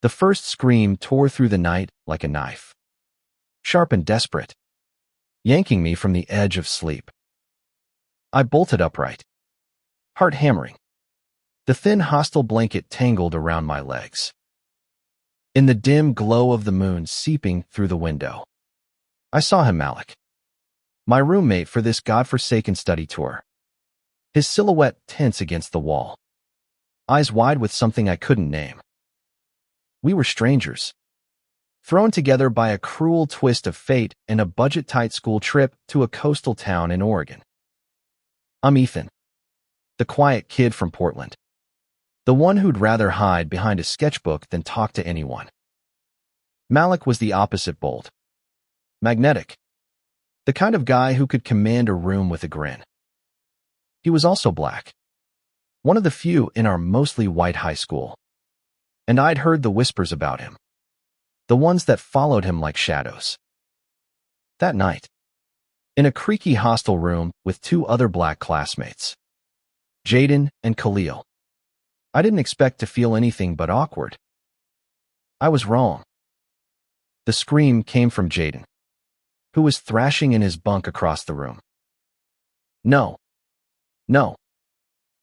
The first scream tore through the night like a knife, sharp and desperate, yanking me from the edge of sleep. I bolted upright, heart hammering. The thin, hostile blanket tangled around my legs. In the dim glow of the moon seeping through the window, I saw him, Malik, my roommate for this godforsaken study tour. His silhouette tense against the wall, eyes wide with something I couldn't name. We were strangers, thrown together by a cruel twist of fate and a budget-tight school trip to a coastal town in Oregon. I'm Ethan, the quiet kid from Portland, the one who'd rather hide behind a sketchbook than talk to anyone. Malik was the opposite, bold, magnetic, the kind of guy who could command a room with a grin. He was also black, one of the few in our mostly white high school, and I'd heard the whispers about him, the ones that followed him like shadows. That night, in a creaky hostel room with two other black classmates, Jaden and Khalil, I didn't expect to feel anything but awkward. I was wrong. The scream came from Jaden, who was thrashing in his bunk across the room. No. No.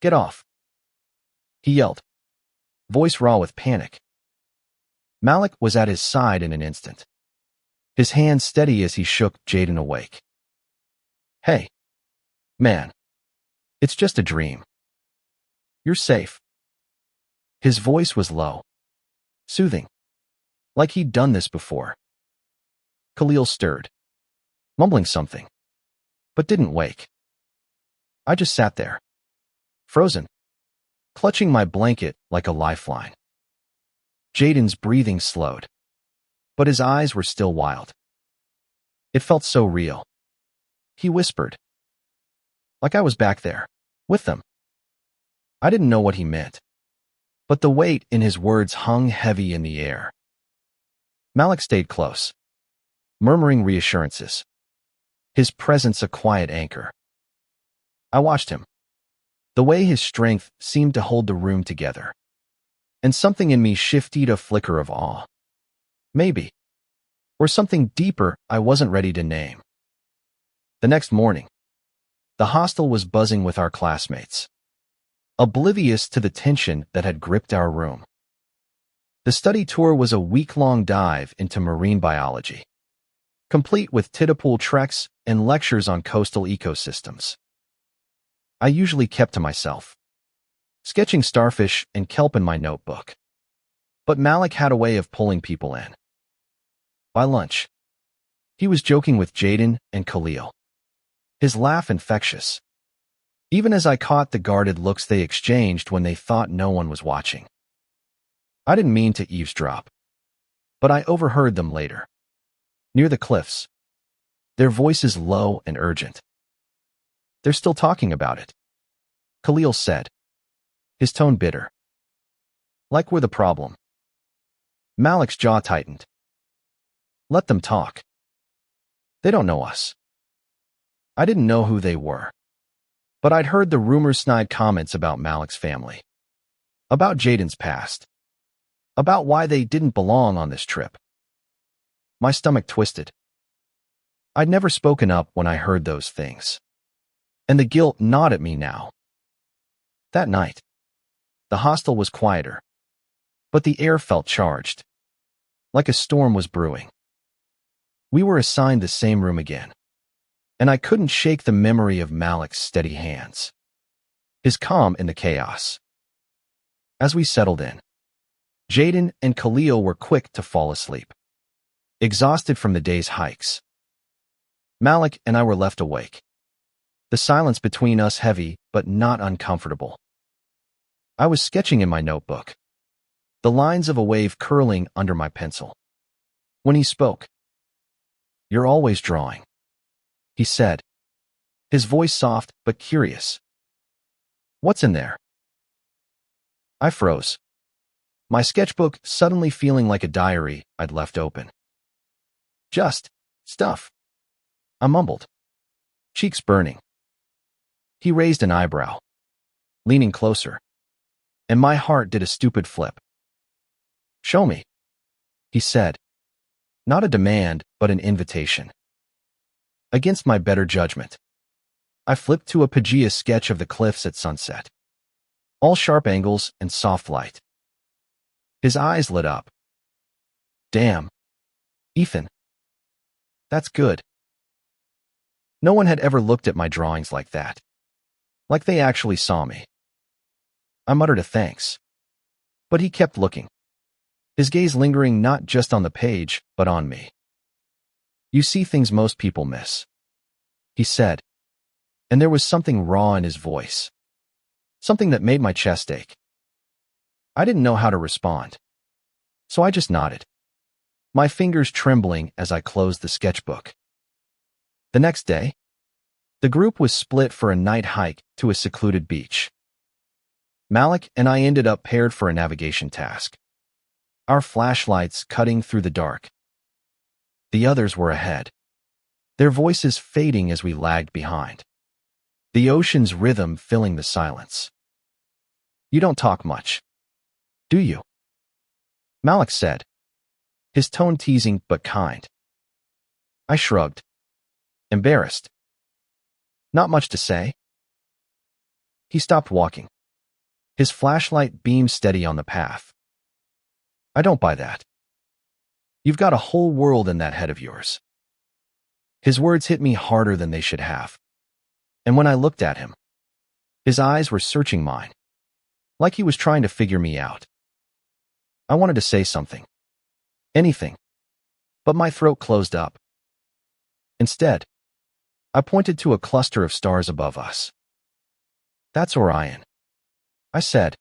Get off. He yelled, voice raw with panic. Malik was at his side in an instant, his hand steady as he shook Jaden awake. Hey, man, it's just a dream. You're safe. His voice was low, soothing, like he'd done this before. Khalil stirred, mumbling something, but didn't wake. I just sat there, frozen, clutching my blanket like a lifeline. Jaden's breathing slowed, but his eyes were still wild. It felt so real. He whispered, like I was back there, with them. I didn't know what he meant, but the weight in his words hung heavy in the air. Malik stayed close, murmuring reassurances, his presence a quiet anchor. I watched him, the way his strength seemed to hold the room together, and something in me shifted a flicker of awe. Maybe, or something deeper I wasn't ready to name. The next morning, the hostel was buzzing with our classmates, oblivious to the tension that had gripped our room. The study tour was a week-long dive into marine biology, complete with tidal treks and lectures on coastal ecosystems. I usually kept to myself, sketching starfish and kelp in my notebook. But Malik had a way of pulling people in. By lunch, he was joking with Jaden and Khalil, his laugh infectious, even as I caught the guarded looks they exchanged when they thought no one was watching. I didn't mean to eavesdrop, but I overheard them later, near the cliffs, their voices low and urgent. They're still talking about it, Khalil said, his tone bitter. Like we're the problem. Malik's jaw tightened. Let them talk. They don't know us. I didn't know who they were, but I'd heard the rumor-snide comments about Malik's family, about Jaden's past, about why they didn't belong on this trip. My stomach twisted. I'd never spoken up when I heard those things, and the guilt gnawed at me now. That night, the hostel was quieter, but the air felt charged, like a storm was brewing. We were assigned the same room again, and I couldn't shake the memory of Malik's steady hands, his calm in the chaos. As we settled in, Jaden and Khalil were quick to fall asleep, exhausted from the day's hikes. Malik and I were left awake, the silence between us heavy but not uncomfortable. I was sketching in my notebook, the lines of a wave curling under my pencil, when he spoke. You're always drawing, he said, his voice soft but curious. What's in there? I froze, my sketchbook suddenly feeling like a diary I'd left open. Just stuff, I mumbled, cheeks burning. He raised an eyebrow, leaning closer, and my heart did a stupid flip. Show me, he said. Not a demand, but an invitation. Against my better judgment, I flipped to a Pagea sketch of the cliffs at sunset. All sharp angles and soft light. His eyes lit up. Damn, Ethan. That's good. No one had ever looked at my drawings like that. Like they actually saw me. I muttered a thanks. But he kept looking. His gaze lingering not just on the page, but on me. You see things most people miss, he said. And there was something raw in his voice. Something that made my chest ache. I didn't know how to respond. So I just nodded, my fingers trembling as I closed the sketchbook. The next day, the group was split for a night hike to a secluded beach. Malik and I ended up paired for a navigation task, our flashlights cutting through the dark. The others were ahead, their voices fading as we lagged behind, the ocean's rhythm filling the silence. You don't talk much, do you? Malik said, his tone teasing but kind. I shrugged, embarrassed. Not much to say. He stopped walking. His flashlight beamed steady on the path. I don't buy that. You've got a whole world in that head of yours. His words hit me harder than they should have. And when I looked at him, his eyes were searching mine, like he was trying to figure me out. I wanted to say something. Anything. But my throat closed up. Instead, I pointed to a cluster of stars above us. That's Orion, I said,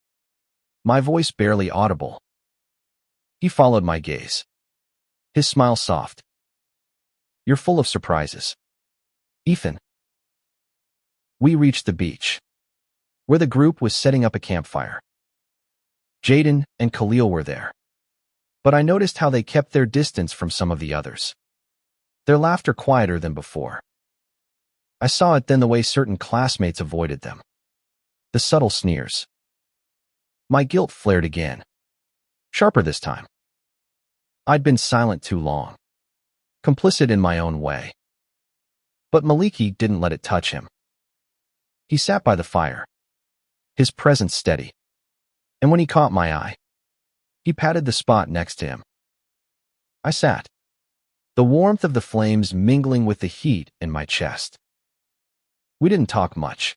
my voice barely audible. He followed my gaze, his smile soft. You're full of surprises, Ethan. We reached the beach, where the group was setting up a campfire. Jaden and Khalil were there, but I noticed how they kept their distance from some of the others, their laughter quieter than before. I saw it then the way certain classmates avoided them, the subtle sneers. My guilt flared again, sharper this time. I'd been silent too long, complicit in my own way. But Maliki didn't let it touch him. He sat by the fire, his presence steady, and when he caught my eye, he patted the spot next to him. I sat, the warmth of the flames mingling with the heat in my chest. We didn't talk much,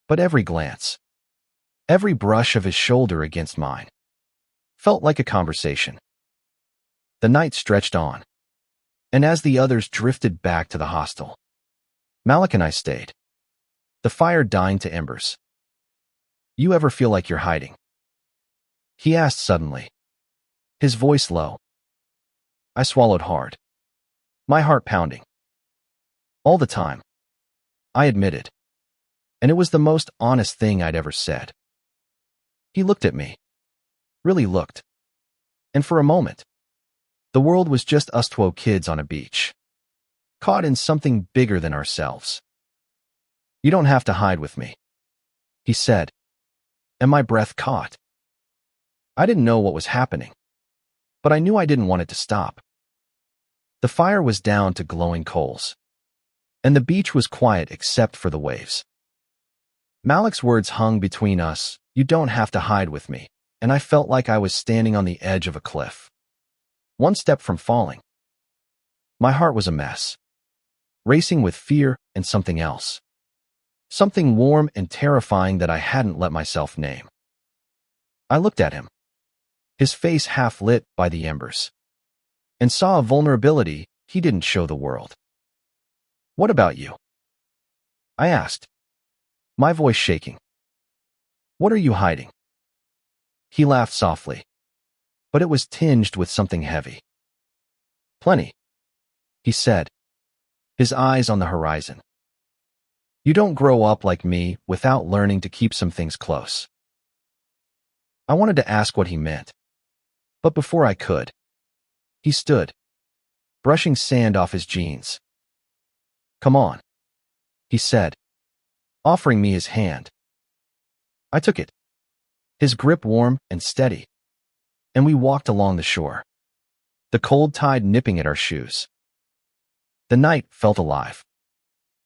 but every glance, every brush of his shoulder against mine, felt like a conversation. The night stretched on, and as the others drifted back to the hostel, Malik and I stayed, the fire dying to embers. You ever feel like you're hiding? He asked suddenly, his voice low. I swallowed hard, my heart pounding. All the time, I admitted, and it was the most honest thing I'd ever said. He looked at me, really looked, and for a moment, the world was just us 12 kids on a beach, caught in something bigger than ourselves. You don't have to hide with me, he said, and my breath caught. I didn't know what was happening, but I knew I didn't want it to stop. The fire was down to glowing coals, and the beach was quiet except for the waves. Malik's words hung between us, you don't have to hide with me, and I felt like I was standing on the edge of a cliff, one step from falling. My heart was a mess, racing with fear and something else, something warm and terrifying that I hadn't let myself name. I looked at him, his face half lit by the embers, and saw a vulnerability he didn't show the world. What about you? I asked, my voice shaking. What are you hiding? He laughed softly, but it was tinged with something heavy. Plenty, he said, his eyes on the horizon. You don't grow up like me without learning to keep some things close. I wanted to ask what he meant, but before I could, he stood, brushing sand off his jeans. Come on, he said, offering me his hand. I took it, his grip warm and steady, and we walked along the shore, the cold tide nipping at our shoes. The night felt alive,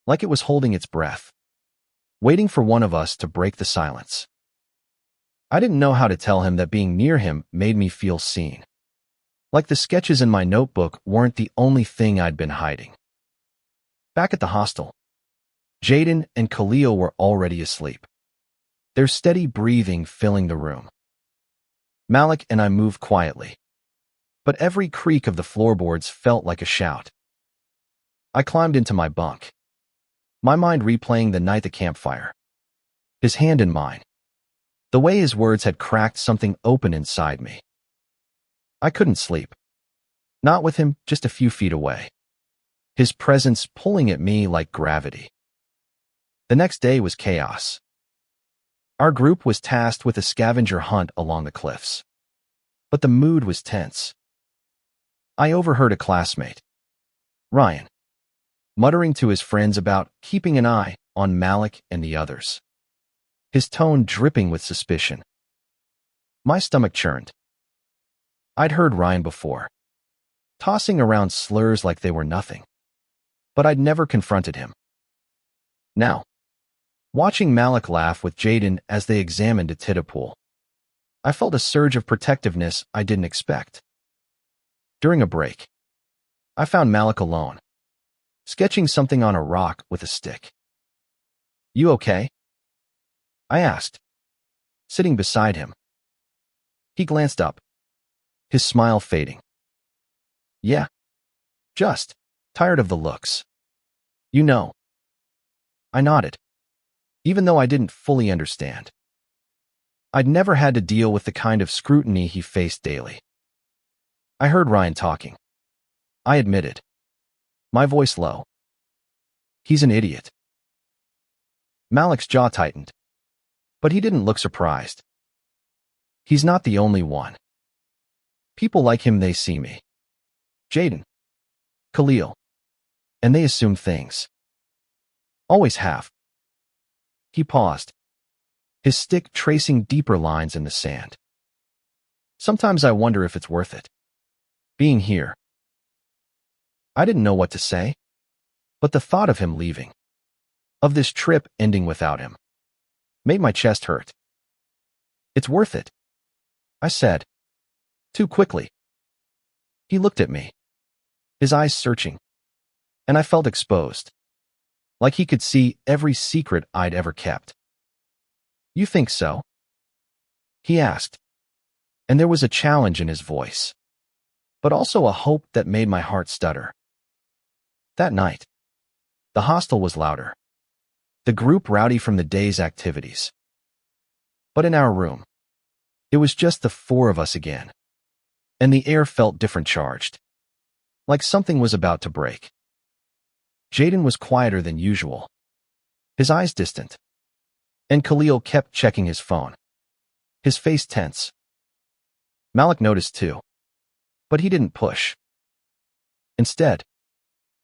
like it was holding its breath, waiting for one of us to break the silence. I didn't know how to tell him that being near him made me feel seen, like the sketches in my notebook weren't the only thing I'd been hiding. Back at the hostel, Jaden and Khalil were already asleep, their steady breathing filling the room. Malik and I moved quietly, but every creak of the floorboards felt like a shout. I climbed into my bunk, my mind replaying the night at the campfire, his hand in mine, the way his words had cracked something open inside me. I couldn't sleep, not with him just a few feet away, his presence pulling at me like gravity. The next day was chaos. Our group was tasked with a scavenger hunt along the cliffs, but the mood was tense. I overheard a classmate, Ryan, muttering to his friends about keeping an eye on Malik and the others, his tone dripping with suspicion. My stomach churned. I'd heard Ryan before, tossing around slurs like they were nothing, but I'd never confronted him. Now, watching Malik laugh with Jaden as they examined a tidal pool, I felt a surge of protectiveness I didn't expect. During a break, I found Malik alone, sketching something on a rock with a stick. "You okay?" I asked, sitting beside him. He glanced up, his smile fading. "Yeah, just tired of the looks. You know." I nodded, even though I didn't fully understand. I'd never had to deal with the kind of scrutiny he faced daily. I heard Ryan talking. I admitted, my voice low. "He's an idiot." Malik's jaw tightened, but he didn't look surprised. He's not the only one. People like him, they see me, Jaden, Khalil, and they assume things. Always have. He paused, his stick tracing deeper lines in the sand. Sometimes I wonder if it's worth it, being here. I didn't know what to say, but the thought of him leaving, of this trip ending without him, made my chest hurt. "It's worth it," I said, too quickly. He looked at me, his eyes searching, and I felt exposed, like he could see every secret I'd ever kept. "You think so?" he asked, and there was a challenge in his voice, but also a hope that made my heart stutter. That night, the hostel was louder, the group rowdy from the day's activities. But in our room, it was just the four of us again, and the air felt different charged, like something was about to break. Jaden was quieter than usual, his eyes distant, and Khalil kept checking his phone, his face tense. Malik noticed too, but he didn't push. Instead,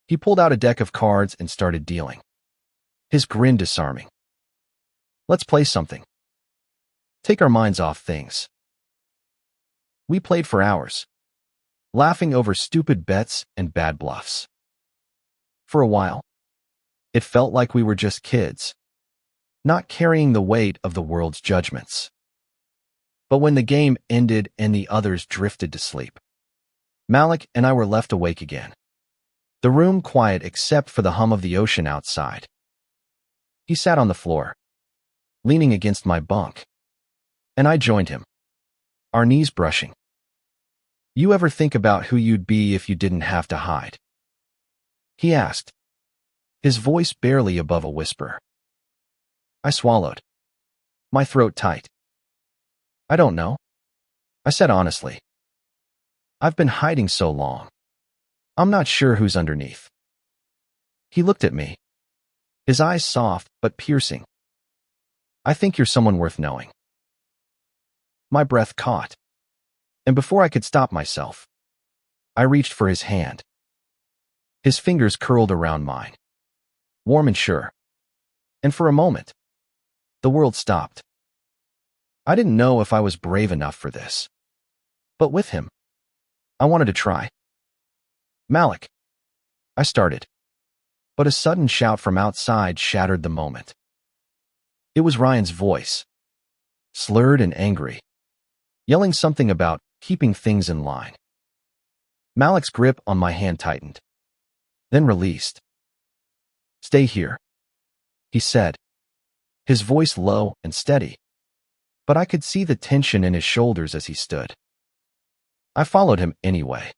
he pulled out a deck of cards and started dealing, his grin disarming. "Let's play something. Take our minds off things." We played for hours, laughing over stupid bets and bad bluffs. For a while, it felt like we were just kids, not carrying the weight of the world's judgments. But when the game ended and the others drifted to sleep, Malik and I were left awake again, the room quiet except for the hum of the ocean outside. He sat on the floor, leaning against my bunk, and I joined him, our knees brushing. "You ever think about who you'd be if you didn't have to hide?" he asked, his voice barely above a whisper. I swallowed, my throat tight. "I don't know," I said honestly. "I've been hiding so long. I'm not sure who's underneath." He looked at me, his eyes soft but piercing. "I think you're someone worth knowing." My breath caught, and before I could stop myself, I reached for his hand. His fingers curled around mine, warm and sure. And for a moment, the world stopped. I didn't know if I was brave enough for this, But with him, I wanted to try. Malik, I started. But a sudden shout from outside shattered the moment. It was Ryan's voice, slurred and angry, yelling something about keeping things in line. Malik's grip on my hand tightened, then released. Stay here, he said, his voice low and steady, but I could see the tension in his shoulders as he stood. I followed him anyway,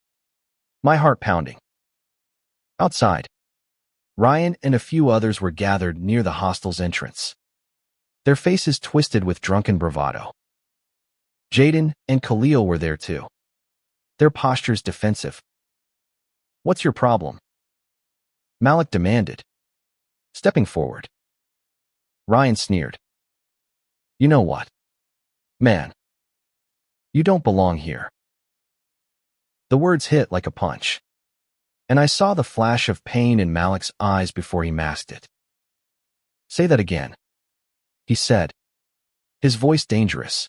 my heart pounding. Outside, Ryan and a few others were gathered near the hostel's entrance, their faces twisted with drunken bravado. Jaden and Khalil were there too, their postures defensive. What's your problem? Malik demanded, stepping forward. Ryan sneered. You know what? Man, you don't belong here. The words hit like a punch, and I saw the flash of pain in Malik's eyes before he masked it. Say that again, he said, his voice dangerous.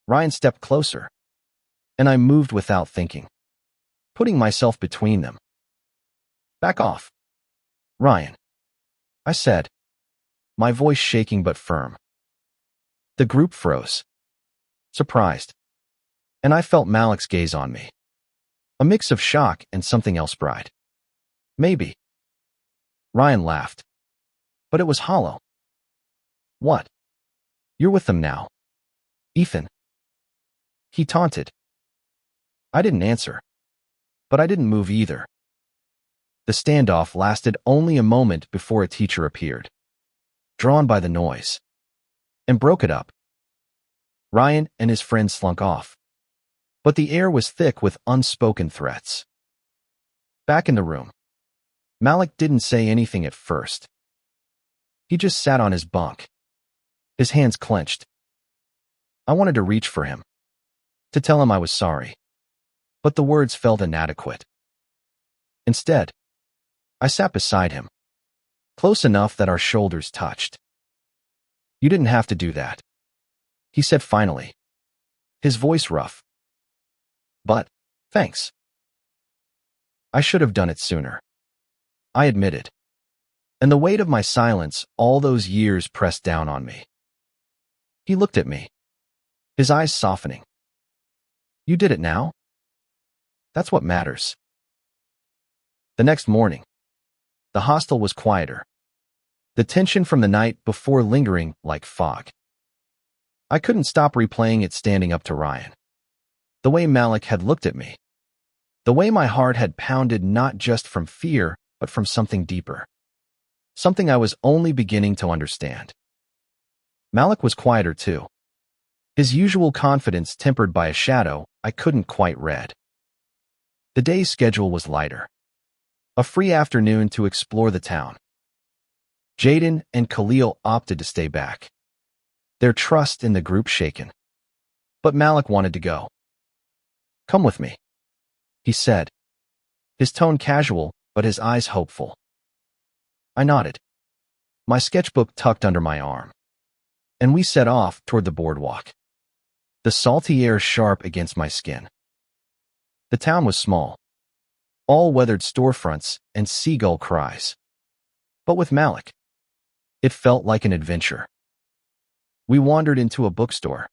Ryan stepped closer, and I moved without thinking, putting myself between them. Back off, Ryan, I said, my voice shaking but firm. The group froze, surprised, and I felt Malik's gaze on me. A mix of shock and something else bright. Maybe. Ryan laughed, but it was hollow. What? You're with them now, Ethan? He taunted. I didn't answer, but I didn't move either. The standoff lasted only a moment before a teacher appeared, drawn by the noise, and broke it up. Ryan and his friends slunk off, but the air was thick with unspoken threats. Back in the room, Malik didn't say anything at first. He just sat on his bunk, his hands clenched. I wanted to reach for him, to tell him I was sorry, but the words felt inadequate. Instead, I sat beside him, close enough that our shoulders touched. You didn't have to do that, he said finally, his voice rough. But, thanks. I should have done it sooner, I admitted, and the weight of my silence all those years pressed down on me. He looked at me, his eyes softening. You did it now? That's what matters. The next morning, the hostel was quieter, the tension from the night before lingering like fog. I couldn't stop replaying it standing up to Ryan. The way Malik had looked at me. The way my heart had pounded not just from fear, but from something deeper. Something I was only beginning to understand. Malik was quieter too. His usual confidence tempered by a shadow I couldn't quite read. The day's schedule was lighter. A free afternoon to explore the town. Jaden and Khalil opted to stay back, their trust in the group shaken. But Malik wanted to go. Come with me, he said, his tone casual, but his eyes hopeful. I nodded, my sketchbook tucked under my arm, and we set off toward the boardwalk, the salty air sharp against my skin. The town was small, all weathered storefronts and seagull cries. But with Malik, it felt like an adventure. We wandered into a bookstore,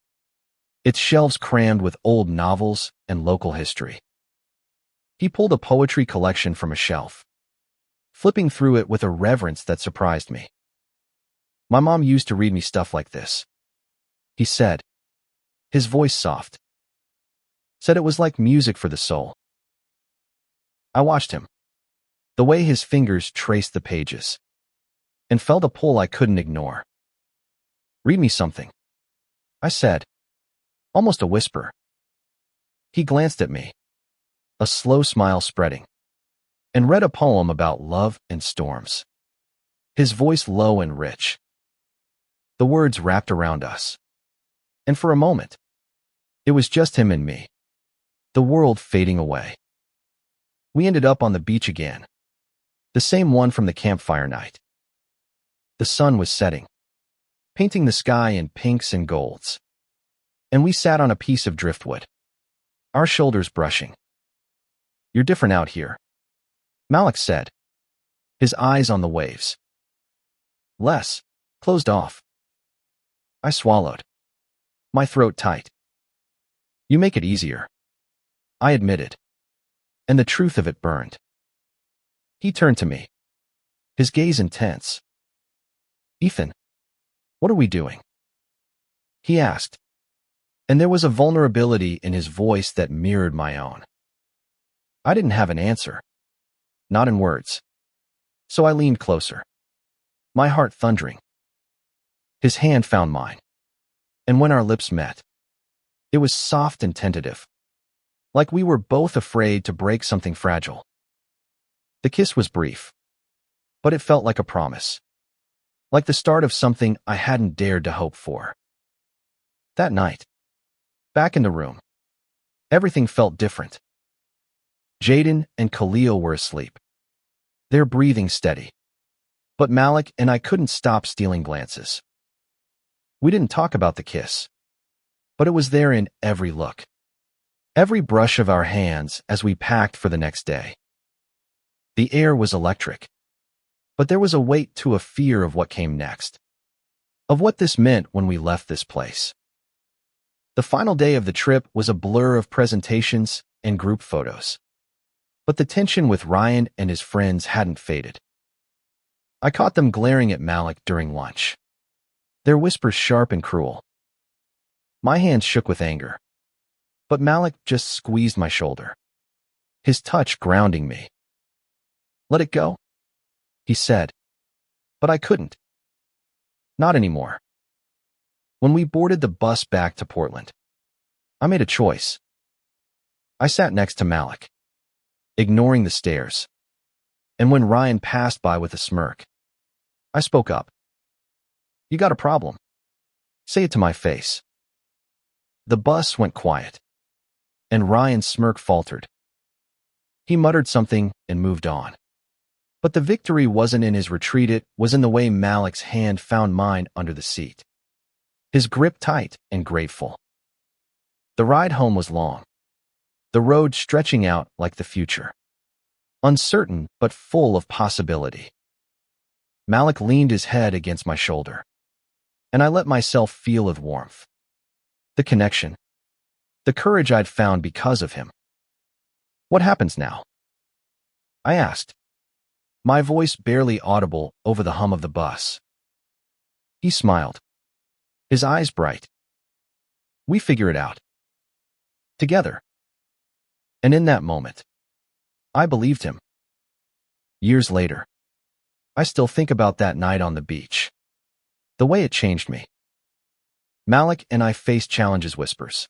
its shelves crammed with old novels and local history. He pulled a poetry collection from a shelf, flipping through it with a reverence that surprised me. My mom used to read me stuff like this, he said, his voice soft. Said it was like music for the soul. I watched him, the way his fingers traced the pages, and felt a pull I couldn't ignore. Read me something, I said, almost a whisper. He glanced at me, a slow smile spreading, and read a poem about love and storms, his voice low and rich. The words wrapped around us, and for a moment, it was just him and me, the world fading away. We ended up on the beach again, the same one from the campfire night. The sun was setting, painting the sky in pinks and golds, and we sat on a piece of driftwood, our shoulders brushing. "You're different out here," Malik said, his eyes on the waves. "Less closed off." I swallowed, my throat tight. "You make it easier," I admitted, and the truth of it burned. He turned to me, his gaze intense. "Ethan, what are we doing?" he asked, and there was a vulnerability in his voice that mirrored my own. I didn't have an answer, not in words, so I leaned closer, my heart thundering. His hand found mine, and when our lips met, it was soft and tentative, like we were both afraid to break something fragile. The kiss was brief, but it felt like a promise, like the start of something I hadn't dared to hope for. That night, back in the room, everything felt different. Jaden and Khalil were asleep, their breathing steady, but Malik and I couldn't stop stealing glances. We didn't talk about the kiss, but it was there in every look, every brush of our hands as we packed for the next day. The air was electric, but there was a weight to a fear of what came next, of what this meant when we left this place. The final day of the trip was a blur of presentations and group photos, but the tension with Ryan and his friends hadn't faded. I caught them glaring at Malik during lunch, their whispers sharp and cruel. My hands shook with anger, but Malik just squeezed my shoulder, his touch grounding me. "Let it go," he said, but I couldn't. Not anymore. When we boarded the bus back to Portland, I made a choice. I sat next to Malik, ignoring the stares, and when Ryan passed by with a smirk, I spoke up. "You got a problem. Say it to my face." The bus went quiet, and Ryan's smirk faltered. He muttered something and moved on. But the victory wasn't in his retreat, it was in the way Malik's hand found mine under the seat, his grip tight and grateful. The ride home was long, the road stretching out like the future, uncertain but full of possibility. Malik leaned his head against my shoulder, and I let myself feel the warmth, the connection, the courage I'd found because of him. "What happens now?" I asked, my voice barely audible over the hum of the bus. He smiled, his eyes bright. "We figure it out. Together." And in that moment, I believed him. Years later, I still think about that night on the beach, the way it changed me. Malik and I faced challenges, whispers,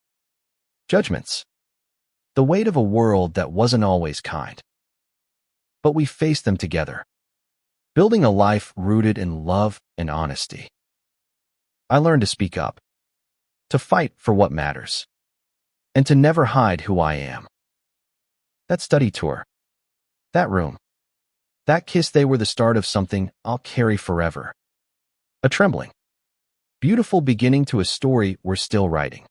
judgments, the weight of a world that wasn't always kind. But we faced them together, building a life rooted in love and honesty. I learned to speak up, to fight for what matters, and to never hide who I am. That study tour, that room, that kiss, they were the start of something I'll carry forever. A trembling, beautiful beginning to a story we're still writing.